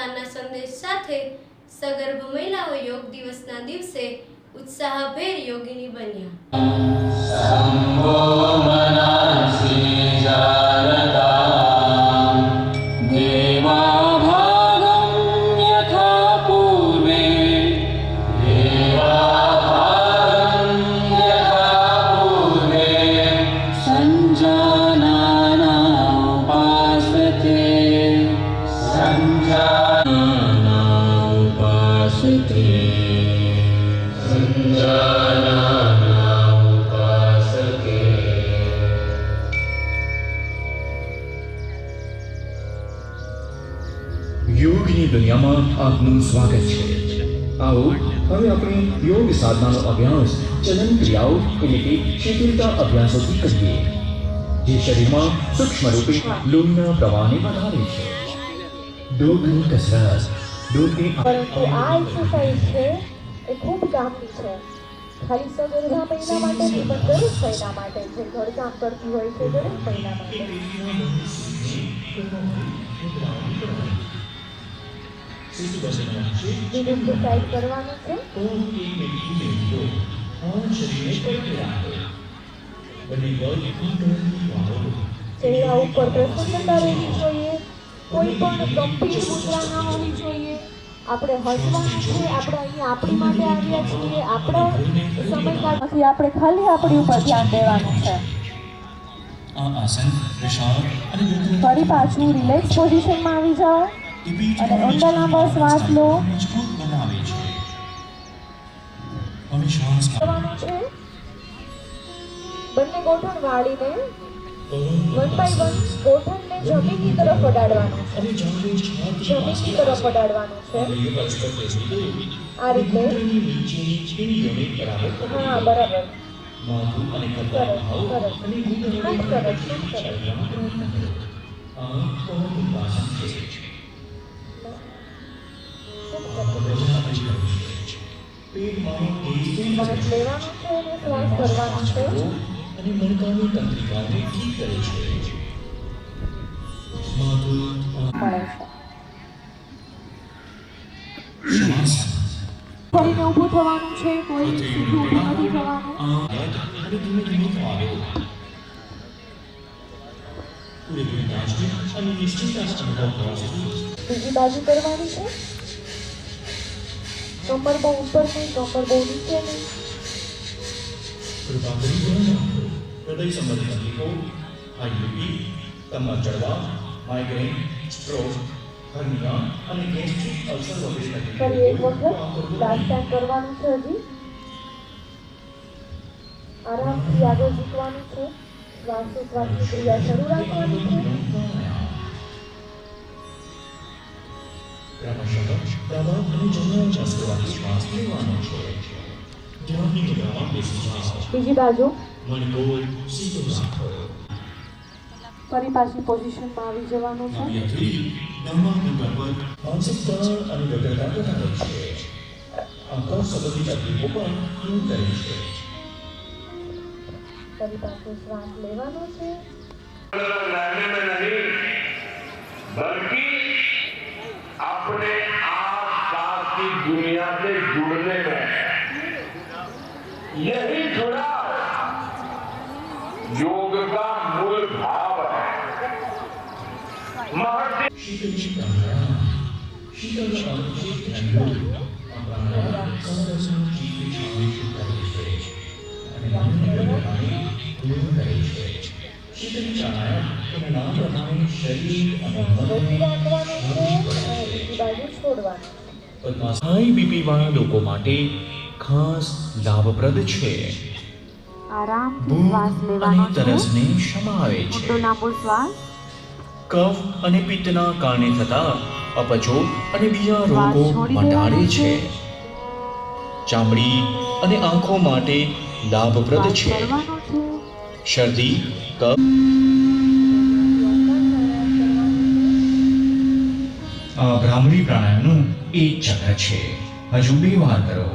નમસ્કારના સંદેશ સાથે સગર્ભ મહિલાઓ યોગ દિવસના દિવસે ઉત્સાહભેર યોગિની યોગની દુનિયામાં આપનું સ્વાગત છે। આવો હવે આપણે યોગ સાધનાનો અભ્યાસ ચલન ક્રિયાઓ એટલે કે શીતળતા અભ્યાસોથી કરીએ, જે શરીરમાં સૂક્ષ્મ રૂપે લોહીના પ્રવાહને વધારે છે। દૂધની કસરત, દૂધની પરંતુ આ એક્સરસાઇઝ છે એ ખૂબ કામની છે। ખાલી સગર્ભા મહિલા માટે નહીં, પણ દરેક મહિલા માટે છે, ઘરકામ કરતી હોય છે દરેક મહિલા માટે। ધીરે ડિસાઇડ કરવાનું છે। ચહેરા ઉપર પ્રસન્નતા રહેવી જોઈએ, કોઈ પણ ગંભીર મુદ્રા ન હોવી જોઈએ। આપણે હસવાનું છે, આપણે અહીંયા આપણી માટે આવ્યા છીએ, આપણા સમયકાળમાંથી આપણે ખાલી આપણી ઉપર ધ્યાન દેવાનું છે। ફરી પાછું રિલેક્સ પોઝિશનમાં આવી જાઓ અને ઊંડા લાંબા શ્વાસ લો। કરવાનું છે, બંને ગોઠણ વાળીને 1 બાય 1 ગોઠણને જમીનની તરફ અડાડવાનું છે, જમીનની તરફ અડાડવાનું છે આ રીતે। હા, બરાબર, સરસ સરસ, ખૂબ સરસ, ખૂબ સરસ। શ્વાસ લેવાનું છે અને શ્વાસ કરવાનો છે। ફરીને ઊભું થવાનું છે, કોઈ સીધું ઊભું નથી થવાનું। બીજી બાજુ કરવાની છે, કમર બહુ ઉપર નહીં, કમર બહુ નીચે નહીં। હૃદય સંબંધી તકલીફો, હાઈ બીપી, કમર ચડવા, માઇગ્રેન, સ્ટ્રોક, હર્નિયા અને ગેસ્ટ્રિક અલ્સર વગેરે ફરી એક વખત લાસ્ટ ટાઈમ કરવાનું છે। હજી આરામથી આગળ ઝૂકવાનું છે, શ્વાસોશ્વાસની ક્રિયા શરૂ રાખવાની છે। બીજી બાજુ ફરી પાછી પોઝિશનમાં આવી જવાનું છે। ફરી પાછું શ્વાસ લેવાનો છે। अपने आसपास की दुनिया से जुड़ने में यही जुड़ा योग का मूल भाव है। હાઈ બીપી વાળા લોકો માટે ખાસ લાભપ્રદ છે। આરામથી શ્વાસ લેવાનો છે, તરસને શમાવે છે। ઊંડો લાંબો શ્વાસ। કફ અને પિત્તના કારણે થતા અપચો અને બીજા રોગો મટાડે છે। ચામડી અને આંખો માટે લાભપ્રદ છે। શરદી, કફ ભ્રામરી પ્રાણાયામનું એક ચક્ર છે, હજુ 2 વાર કરો।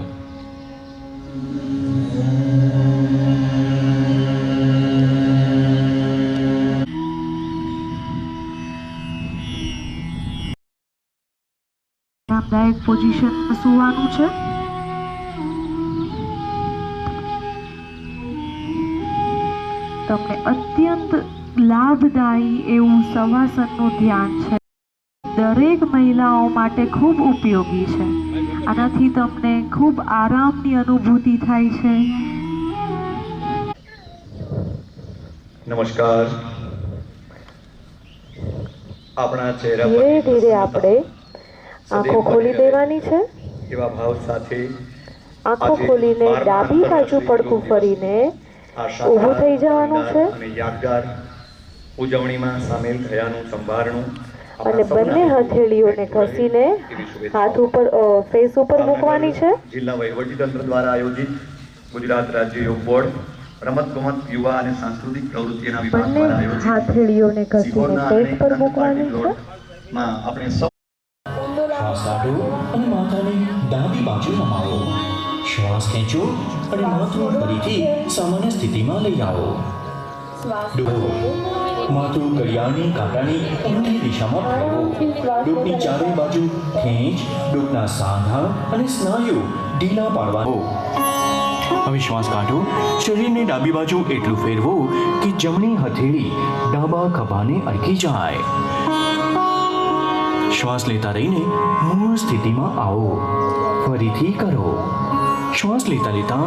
આરામદાયક પોઝિશનમાં સૂવાનું છે. તમને અત્યંત લાભદાયી એવું શવાસનનું ધ્યાન છે. દરેક મહિલાઓ માટે ખૂબ ઉપયોગી છે. આનાથી તમને ખૂબ આરામની અનુભૂતિ થાય છે. નમસ્કાર. આપણા ચહેરા પર ધીરે ધીરે આપણે આંખો ખોલી દેવાની છે. એવા ભાવ સાથે આંખો ખોલીને ડાબી બાજુ પડખું ફરીને ઊભું થઈ જવાનું છે અને યાદગાર ઉજવણીમાં સામેલ થયાનું સંભારણું અને બંને હથેળીઓને ઘસીને હાથ ઉપર ફેસ ઉપર મૂકવાની છે. જિલ્લા વહીવટીતંત્ર દ્વારા આયોજિત ગુજરાત રાજ્ય યોગ બોર્ડ રમતગમત યુવા અને સાંસ્કૃતિક પ્રવૃત્તિના વિભાગ બંને દ્વારા આયોજિત હાથેળીઓને ઘસીને ફેસ પર મૂકવાની છે. માં આપણે સૌ શ્વાસ કાઢો અને માથાને ડાબી બાજુ નમાવો. શ્વાસ ખેંચો અને માથું ફરીથી સામાન્ય સ્થિતિમાં લઈ આવો. ડૂબો. માથું ઘડિયાળની કાંટાની ઊંધી દિશામાં ફેરવો. ડૂબની ચારે બાજુ ખેંચ. ડૂબના સાંધા અને સ્નાયુ ઢીલા પાડવા. હવે શ્વાસ કાઢો. શરીરને ડાબી બાજુ એટલું ફેરવો કે જમણી હથેળી ડાબા ખભાને અડકી જાય. શ્વાસ લેતા રહીને મૂળ સ્થિતિમાં આવો. ફરીથી કરો. શ્વાસ લેતા લેતા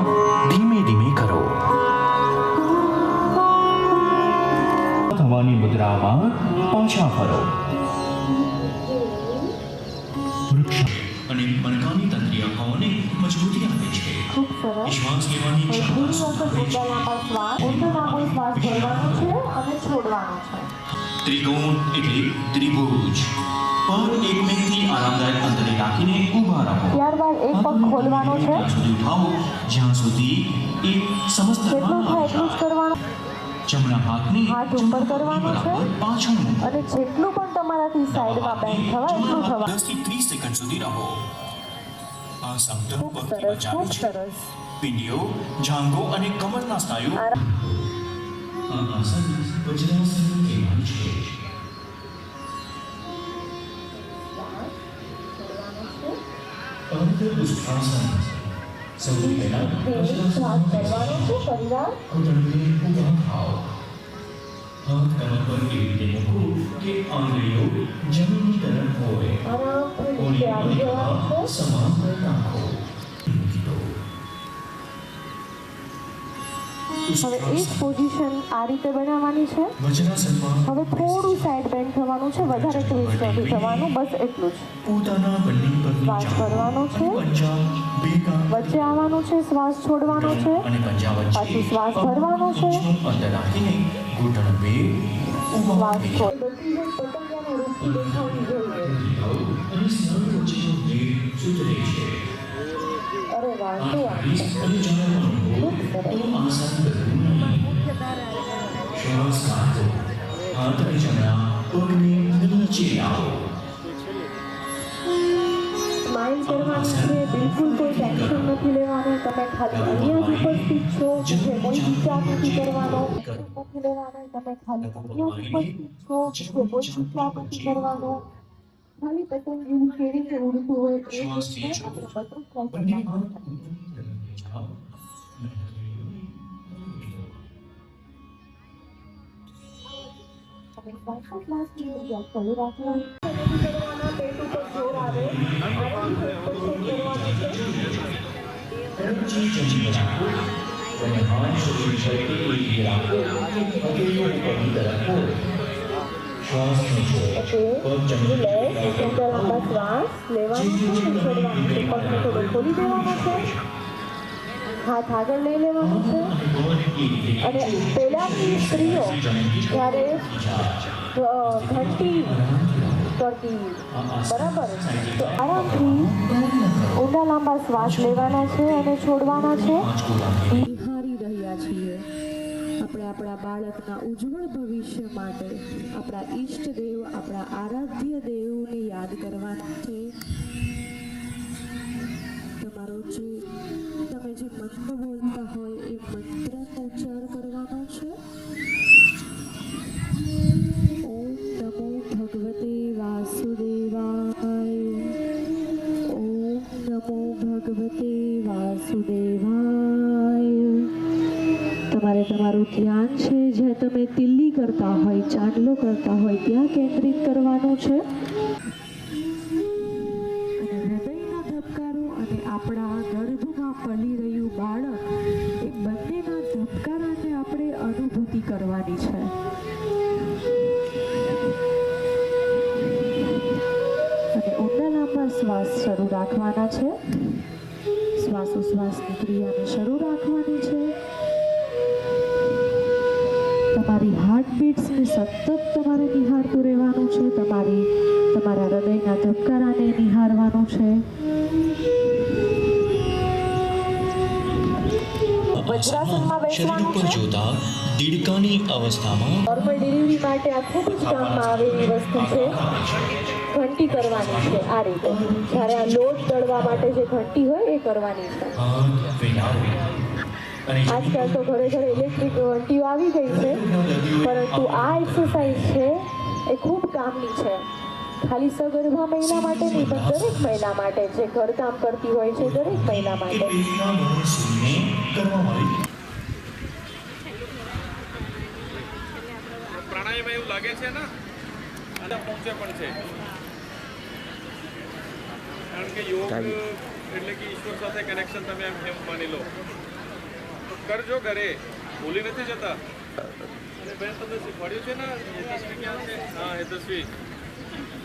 ધીમે ધીમે કરો. થવાની મુદ્રામાં પાછા ફરો. અને મણકાની તંત્રિયાઓને મજબૂતી આપે છે. ખૂબ સરસ. શ્વાસ લેવાની હવે ઘણી વખત ઊંડા લાંબા શ્વાસ ઊંડો લાંબો શ્વાસ ભરવાનો છે અને છોડવાનો છે. ત્રિકોણ એટલે ત્રિભુજ. પગ એકમેકથી આરામદાયક અંતરે રાખીને ઊભા રહો. ત્યારબાદ એક પગ ખોલવાનો છે. ત્યાં સુધી ઉઠાવો જ્યાં સુધી એ સમસ્ત જેટલું થાય એટલું જ કરવાનું. જમણા હાથને હાથ ઉપર કરવાનો છે પાછળ મૂકો. અને જેટલું પણ તમારાથી સાઈડમાં બેન્ડ થવાય એટલું થવા. 10 થી 30 સેકન્ડ સુધી રહો. આ સમતલ ખૂબ પગથી સરસ, બચાવે ખૂબ છે. સરસ. પીંડીઓ, જાંઘો અને કમરના સ્નાયુ આરામ. આ આસન વજ્રાસન કહેવાય છે. ઉષ્ટ્રાસન. સૌથી પહેલા શ્વાસ કરવાનો છે. પરિવાર ઘૂંટણને ઊભા થાઓ. હાથ કમર પર એવી રીતે મૂકો કે આંગળીઓ જમીનની તરફ હોય. આરામથી નીચે કોણી આવી અને જવાનું છે. હાથ સમાંતર રાખો. મૂકી દો. હવે એ જ પોઝિશન આ રીતે બનાવવાની છે. વજ્રાસનમાં હવે થોડું સાઈડ બેન્ડ થવાનું છે. વધારે ટ્વિસ્ટ નથી થવાનું. બસ એટલું જ. પોતાના બંને પગની શ્વાસ કરવાનો છે. પંજા ભેગા વચ્ચે આવવાનું છે. શ્વાસ છોડવાનો છે. અને પંજા વચ્ચે પાછું શ્વાસ ભરવાનો છે. પગનું અંતર રાખીને ઘૂંટણ બે ઊભા શ્વાસ થઈ છોડ. બધી જ પતંગિયાના રૂપથી દેખાવી જોઈએ. જાઓ અને સ્નાયુ વચ્ચેનો ભેદ સુધરે છે. અરે વાહ, શું વાત છે. અને જણાવવાનું ખૂબ સરસ. તો આસન કરવું નહીં. શ્વાસ કાઢો. હાથ અને જમણા પગને નીચે લાવો. સ્માઇલ કરવાની છે. બિલકુલ કોઈ ટેન્શન નથી લેવાનું. તમે ખાલી અહીંયા જ ઉપસ્થિત છો. જે કોઈ વિચાર નથી કરવાનો. નથી લેવાનો. તમે ખાલી અહીંયા જ ઉપસ્થિત છો. જે કોઈ વિચાર નથી કરવાનો. ખાલી પતંગિયું કેવી રીતે ઉડતું હોય એ શ્વાસ રીતે ખેંચો. આપણે બધું બંને try કરવાનું. હાથ ઊંધી તરફ જાઓ. તમે શ્વાસોચ્છ્વાસની જગ્યા ચાલુ રાખવાની. નથી કરવાના. પેટ ઉપર જોર આવે. આનાથી કરવાનું છે. એનર્જી ચેન્જ રાખો. અને હાથ શરીર પર એક રીતે રાખો. હથેળીઓ ઉપરની તરફ હોય. શ્વાસ ખેંચો. પગ જમીન પર રિલેક્સ. ઊંડા લાંબા શ્વાસ લેવાનો છે અને છોડવાનો છે. પગને થોડો ખોલી દેવાનો છે. હાથ આગળ લઈ લેવાનો છે. અને પહેલાની સ્ત્રીઓ જ્યારે ઘંટી કરતી, બરાબર, તો આરામથી ઊંડા લાંબા શ્વાસ લેવાના છે અને છોડવાના છે. નિહારી રહ્યા છીએ આપણે આપણા બાળકના ઉજ્જવળ ભવિષ્ય માટે આપણા ઈષ્ટદેવ, આપણા આરાધ્ય દેવને યાદ કરવાના છે. તમારો જે તમે જે મંત્ર બોલતા હોય એ મંત્રનો ઉચ્ચાર કરવાનો છે. ઓમ નમો ભગવતે વાસુદેવાય. તમારું ધ્યાન છે જ્યાં તમે તિલ્લી કરતા હોય, ચાંદલો કરતા હોય ત્યાં કેન્દ્રિત કરવાનું છે. અને હૃદયના ધબકારો અને આપણા ગર્ભમાં પલી રહ્યું બાળક, એ બંનેના ધબકારાને આપણે અનુભૂતિ કરવાની છે. અને ઊંડા લાંબા શ્વાસ શરૂ રાખવાના છે. શ્વાસોશ્વાસની ક્રિયાને શરૂ રાખવાની છે. તમારી હાર્ટબીટ્સને સતત તમારે નિહાળતું રહેવાનું છે. તમારા હૃદયના ધબકારાને નિહાળવાનું છે. વજ્રાસનમાં બેસવાનું ઉપર છે. જોતા દીડકાની અવસ્થામાં નોર્મલ ડિલિવરી માટે આ ખૂબ જ કામમાં આવે એવી વસ્તુ છે. ઘંટી કરવાની છે આ રીતે. જ્યારે આ લોટ દળવા માટે જે ઘંટી હોય એ કરવાની છે. આજકાલ તો ઘરે ઘરે ઇલેક્ટ્રિક ઘંટીઓ આવી ગઈ છે, પરંતુ આ એક્સરસાઇઝ છે એ ખૂબ કામની છે. ખાલી સગર્ભા મહિલા માટે નહીં, પણ દરેક મહિલા માટે, જે ઘરકામ કરતી હોય છે દરેક મહિલા માટે. પ્રાણાયામ એવું લાગે છે ને અને પહોંચે પણ છે, કારણ કે યોગ એટલે કે ઈશ્વર સાથે કનેક્શન તમે એમ માની લો. તો કરજો ઘરે, ભૂલી નથી જતા. અને બેન તમને શીખવાડ્યું છે ને, હેતશ્રી ક્યાં છે? હા,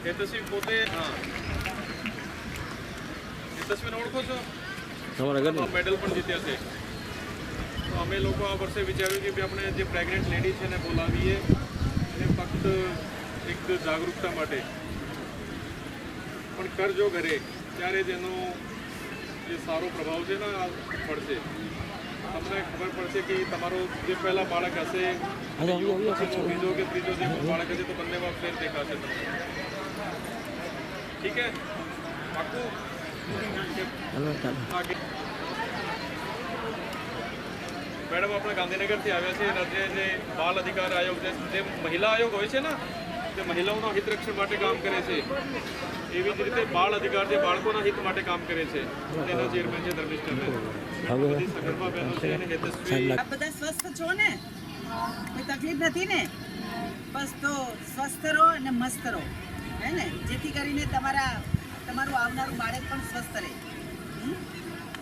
હેતશ્રી પોતે, હા, હેતશ્રીને ઓળખો છો? મેડલ પણ જીત્યા છે. તો અમે લોકો આ વર્ષે વિચાર્યું કે આપણે જે પ્રેગ્નન્ટ લેડી છે ને બોલાવીએ, અને ફક્ત એક જાગૃતતા માટે. પણ કરજો ઘરે, ત્યારે જ એનો જે સારો પ્રભાવ છે ને પડશે. તમને ખબર પડશે કે તમારો જે પહેલા બાળક હશે, બીજો કે ત્રીજો જે બાળક હશે, તો બંનેમાં ફેર દેખાશે તમને. ઠીક હે? પાક્કું? મેડમ આપણે ગાંધીનગરથી આવ્યા છીએ. રાજ્ય જે બાલ અધિકાર આયોગ, જે મહિલા આયોગ હોય છે ને, તે મહિલાઓના હિત રક્ષણ માટે કામ કરે છે. એવી જ રીતે બાળ અધિકાર જે બાળકોના હિત માટે કામ કરે છે, તેના ચેરમેન છે ધર્મિષ્ઠબેન. બધી સગર્ભા બહેનો છે અને હેતશ્રી. આપ બધા સ્વસ્થ છો ને? કોઈ તકલીફ નથી ને? બસ તો સ્વસ્થ રહો અને મસ્ત રહો, હે ને? જેથી કરીને તમારું આવનારું બાળક પણ સ્વસ્થ રહે.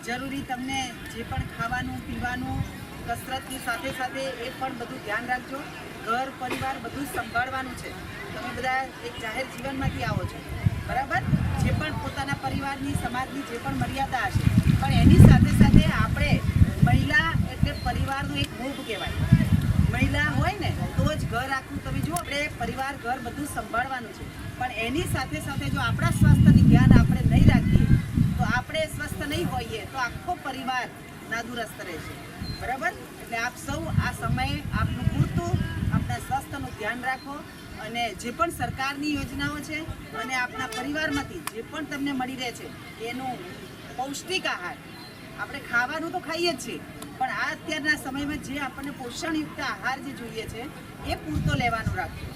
જરૂરી તમને જે પણ ખાવાનું પીવાનું, કસરતની સાથે સાથે એ પણ બધું ધ્યાન રાખજો. ઘર પરિવાર બધું જ સંભાળવાનું છે. તમે બધા એક જાહેર જીવનમાંથી આવો છો, બરાબર? જે પણ પોતાના પરિવારની, સમાજની જે પણ મર્યાદા હશે, પણ એની સાથે સાથે આપણે મહિલા એટલે પરિવારનો એક મૂળ કહેવાય. મહિલા હોય ને તો જ ઘર આખું, તમે જુઓ, આપણે પરિવાર ઘર બધું સંભાળવાનું છે. પણ એની સાથે સાથે જો આપણા સ્વાસ્થ્યની ધ્યાન આપણે નહીં રાખીએ, તો આપણે સ્વસ્થ નહીં હોઈએ તો આખો પરિવાર નાદુરસ્ત રહેશે, બરાબર? એટલે આપ સૌ આ સમયે આપનું પૂરતું આપણા સ્વાસ્થ્યનું ધ્યાન રાખો. અને જે પણ સરકારની યોજનાઓ છે અને આપણા પરિવારમાંથી જે પણ તમને મળી રહે છે એનું પૌષ્ટિક આહાર, આપણે ખાવાનું તો ખાઈએ જ છીએ, પણ આ અત્યારના સમયમાં જે આપણને પોષણયુક્ત આહાર જે જોઈએ છે એ પૂરતો લેવાનું રાખજો,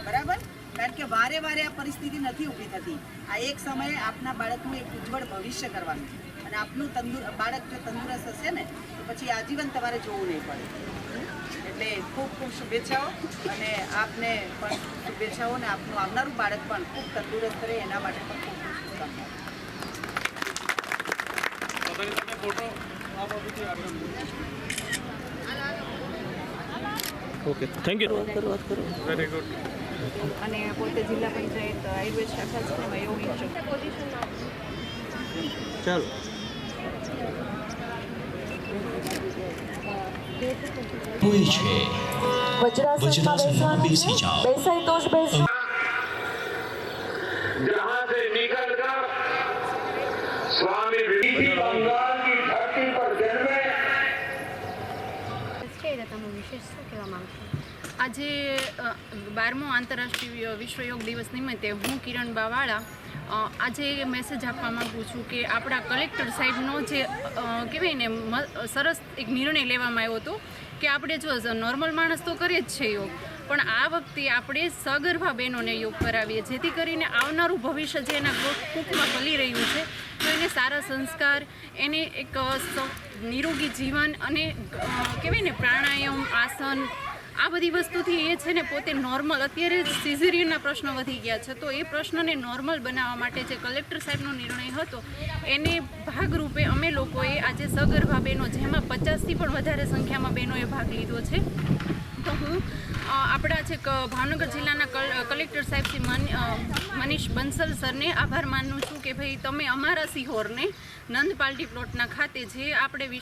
બરાબર? કારણ કે વારે વારે આ પરિસ્થિતિ નથી ઊભી થતી. આ એક સમયે આપના બાળકનું એક ઉજ્જવળ ભવિષ્ય કરવાનું છે. અને આપનું બાળક જો તંદુરસ્ત હશે ને તો પછી આજીવન તમારે જોવું નહીં પડે. એટલે ખૂબ ખૂબ શુભેચ્છાઓ, અને આપને પણ શુભેચ્છાઓ, અને આપનું આવનારું બાળક પણ ખૂબ તંદુરસ્ત રહે એના માટે પણ ખૂબ ખૂબ શુભકામનાઓ. Photo okay, thank you. Very good. અને પોતે જિલ્લા પંચાયત આયુર્વેદ શાખા છે ને યોગ ઇન્સ્ટ્રક્ટર. ચાલો. હોય છે વજ્રાસનમાં બેસવાનું છે. બેસાય તો જ બેસવું. जहां से निकलकर स्वामी बंगाल की धरती पर जन्मे, આજે 12મો આંતરરાષ્ટ્રીય વિશ્વ યોગ દિવસ નિમિત્તે હું કિરણ બાવાળા આજે મેસેજ આપવા માગું છું કે આપણા કલેક્ટર સાહેબનો જે કહેવાય ને સરસ એક નિર્ણય લેવામાં આવ્યો હતો કે આપણે જો નોર્મલ માણસ તો કરીએ જ છે યોગ, પણ આ વખતે આપણે સગર્ભા બહેનોને યોગ કરાવીએ, જેથી કરીને આવનારું ભવિષ્ય જે એના કુખમાં પલી રહ્યું છે તો એને સારા સંસ્કાર, એને એક નિરોગી જીવન અને કહેવાય ને પ્રાણાયામ, આસન, આ બધી વસ્તુથી એ છે ને પોતે નોર્મલ, અત્યારે સિઝેરિયનના પ્રશ્નો વધી ગયા છે, તો એ પ્રશ્નને નોર્મલ બનાવવા માટે જે કલેક્ટર સાહેબનો નિર્ણય હતો એને ભાગરૂપે અમે લોકોએ આજે સગર્ભા બહેનો, જેમાં 50થી પણ વધારે સંખ્યામાં બહેનોએ ભાગ લીધો છે, તો હું આપણા છે ભાવનગર જિલ્લાના કલેક્ટર સાહેબ શ્રી મનીષ બંસલ સરને આભાર માનું છું કે ભાઈ તમે અમારા સિહોરને નંદ પાલટી પ્લોટના ખાતે જે આપણે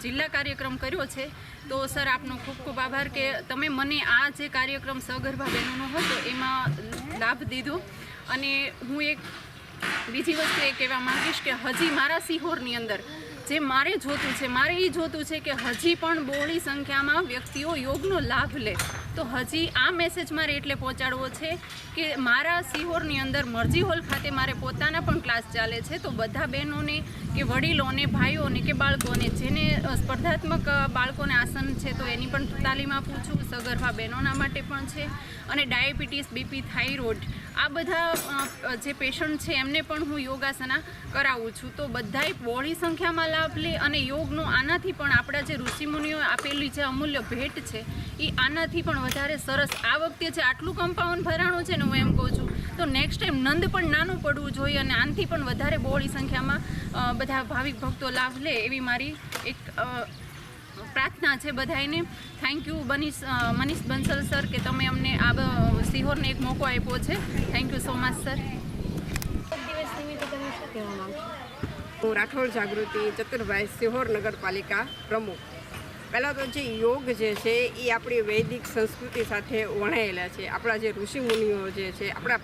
જિલ્લા કાર્યક્રમ કર્યો છે, તો સર આપનો ખૂબ ખૂબ આભાર કે તમે મને આ જે કાર્યક્રમ સગર્ભા બહેનોનો હતો એમાં લાભ દીધો. અને હું એક બીજી વસ્તુ એ કહેવા માંગીશ કે હજી મારા સિહોરની અંદર જે મારે જોતું છે, મારે એ જોતું છે કે હજી પણ બહોળી સંખ્યામાં વ્યક્તિઓ યોગનો લાભ લે. તો હજી આ મેસેજ મારે એટલે પહોંચાડવો છે કે મારા સિહોરની અંદર મરજી હોલ ખાતે મારે પોતાના પણ ક્લાસ ચાલે છે, તો બધા બહેનોને કે વડીલોને, ભાઈઓને કે બાળકોને જેને સ્પર્ધાત્મક બાળકોને આસન છે તો એની પણ તાલીમ આપું છું, સગર્ભા બહેનોના માટે પણ છે, અને ડાયાબિટીસ, બીપી, થાઇરોઇડ આ બધા જે પેશન્ટ છે એમને પણ હું યોગાસના કરાવું છું. તો બધાય બહોળી સંખ્યામાં લાભ લે અને યોગનો આનાથી પણ આપણા જે ઋષિમુનિઓએ આપેલી જે અમૂલ્ય ભેટ છે એ આનાથી પણ વધારે સરસ. આ વખતે જે આટલું કમ્પાઉન્ડ ભરાણું છે ને, હું એમ કહું છું તો નેક્સ્ટ ટાઈમ નંદ પણ નાનું પડવું જોઈએ અને આનાથી પણ વધારે બહોળી સંખ્યામાં બધા ભાવિક ભક્તો લાભ લે એવી મારી એક પ્રાર્થના છે બધાને. Thank you Manish Bansal sir કે તમે અમને આ સિહોરને એક મોકો આપ્યો છે. Thank you so much sir. દિવસ નિમિત્તે તમે શું કહેવા માંગશો? હું રાઠોડ જાગૃતિ ચતુરભાઈ, સિહોર નગરપાલિકા પ્રમુખ. પહેલાં તો જે યોગ જે છે એ આપણી વૈદિક સંસ્કૃતિ સાથે વણાયેલા છે. આપણા જે ઋષિમુનિઓ જે છે, આપણા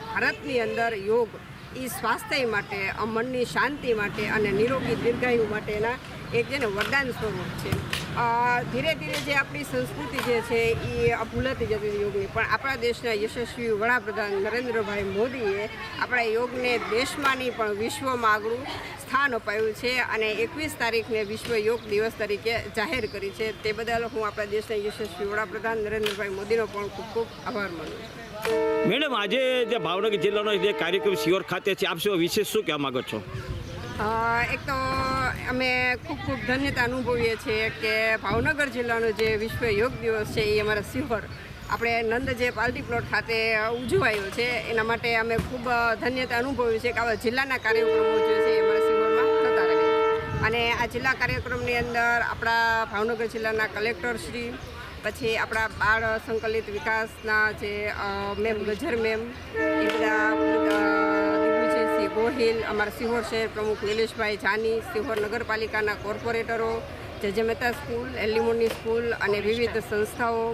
ભારતની અંદર યોગ એ સ્વાસ્થ્ય માટે, મનની શાંતિ માટે અને નિરોગી દીર્ઘાયુ માટેના એક જેને વરદાન સ્વરૂપ છે. ધીરે ધીરે જે આપણી સંસ્કૃતિ જે છે એ ભૂલાતી જતી યોગની, પણ આપણા દેશના યશસ્વી વડાપ્રધાન નરેન્દ્રભાઈ મોદીએ આપણા યોગને દેશમાં નહીં પણ વિશ્વમાં આગળ સ્થાન અપાયું છે અને 21 તારીખને વિશ્વ યોગ દિવસ તરીકે જાહેર કરી છે. તે બદલ હું આપણા દેશના યશસ્વી વડાપ્રધાન નરેન્દ્રભાઈ મોદીનો પણ ખૂબ ખૂબ આભાર માનું છું. મેડમ, આજે જે ભાવનગર જિલ્લાનો જે કાર્યક્રમ સિહોર ખાતે છે, આપ વિશેષ શું કહેવા માગો છો? એક તો અમે ખૂબ ખૂબ ધન્યતા અનુભવીએ છીએ કે ભાવનગર જિલ્લાનો જે વિશ્વ યોગ દિવસ છે એ અમારા સિહોર આપણે નંદ જે પાલટી પ્લોટ ખાતે ઉજવાયો છે એના માટે અમે ખૂબ ધન્યતા અનુભવીએ છીએ કે આવા જિલ્લાના કાર્યક્રમો જે છે એ અમારા સિહોરમાં થતા રહે. અને આ જિલ્લા કાર્યક્રમની અંદર આપણા ભાવનગર જિલ્લાના કલેક્ટર શ્રી, પછી આપણા બાળ સંકલિત વિકાસના જે મેમ ગજર મેમ, એ બધા ગોહિલ, અમારા સિહોર શહેર પ્રમુખ નિલેશભાઈ જાની, સિહોર નગરપાલિકાના કોર્પોરેટરો, જે મહેતા સ્કૂલ, એલિમોની સ્કૂલ અને વિવિધ સંસ્થાઓ,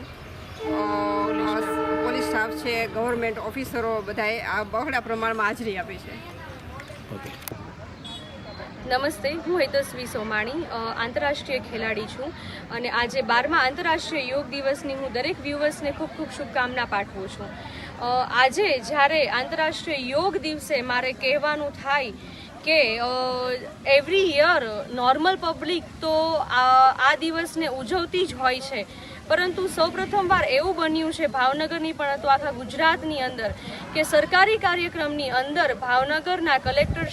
પોલીસ સ્ટાફ છે, ગવર્મેન્ટ ઓફિસરો બધાએ આ બહોળા પ્રમાણમાં હાજરી આપી છે. નમસ્તે, હું હેતસ્વી સોમાણી, આંતરરાષ્ટ્રીય ખેલાડી છું અને આજે 12મા આંતરરાષ્ટ્રીય યોગ દિવસની હું દરેક વ્યુઅર્સને ખૂબ ખૂબ શુભકામના પાઠવું છું. આજે જ્યારે આંતરરાષ્ટ્રીય યોગ દિવસે મારે કહેવાનું થાય કે એવરી યર નોર્મલ પબ્લિક તો આ દિવસને ઉજવતી જ હોય છે, પરંતુ સૌપ્રથમવાર એવું બન્યું છે ભાવનગરની પણ તો આખા ગુજરાતની અંદર કે સરકારી કાર્યક્રમની અંદર ભાવનગરના કલેક્ટર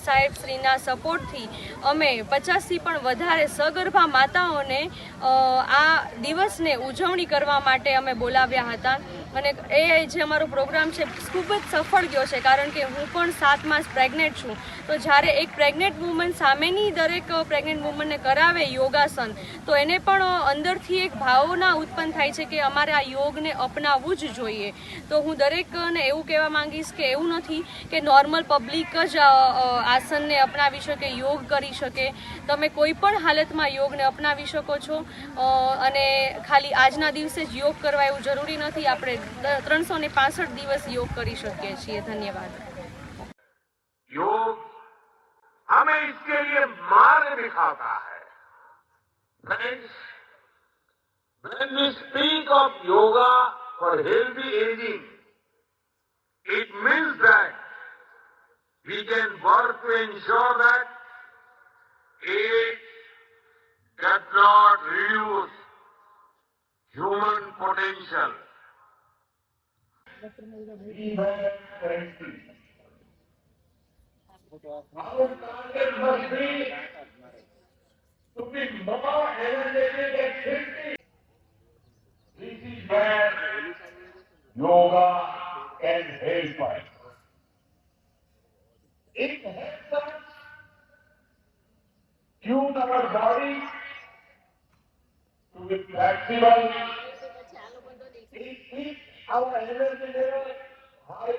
સાહેબ શ્રીના સપોર્ટથી અમે 50થી પણ વધારે સગર્ભા માતાઓને આ દિવસને ઉજવણી કરવા માટે અમે બોલાવ્યા હતા. અને એ જે અમારો પ્રોગ્રામ છે ખૂબ જ સફળ ગયો છે, કારણ કે હું પણ 7 માસ પ્રેગ્નેન્ટ છું. તો જ્યારે એક પ્રેગ્નેન્ટ વુમન સામેની દરેક પ્રેગ્નેન્ટ વુમનને કરાવે યોગાસન, તો એને પણ અંદરથી એક ભાવના ઉત્પન્ન થાય છે કે અમારે આ યોગને અપનાવવું જ જોઈએ. તો હું દરેકને એવું કહેવા માંગીશ કે એવું નથી કે નોર્મલ પબ્લિક જ આસનને અપનાવી શકે, યોગ કરી શકે. તમે કોઈ પણ હાલતમાં યોગને અપનાવી શકો છો અને ખાલી આજના દિવસે જ યોગ કરવા એવું જરૂરી નથી. આપણે 365 દિવસ योग કરી શકીએ છીએ. ધન્યવાદ. योग हमें इसके लिए मार्ग दिखाता है. Friends, when we speak of yoga for healthy aging, it means that we can work to ensure that age does not reduce human potential. We have currency. Our target must be to be more energetic at 50. This is where yoga can help us. It helps us tune our body to be flexible. It keeps our energy level high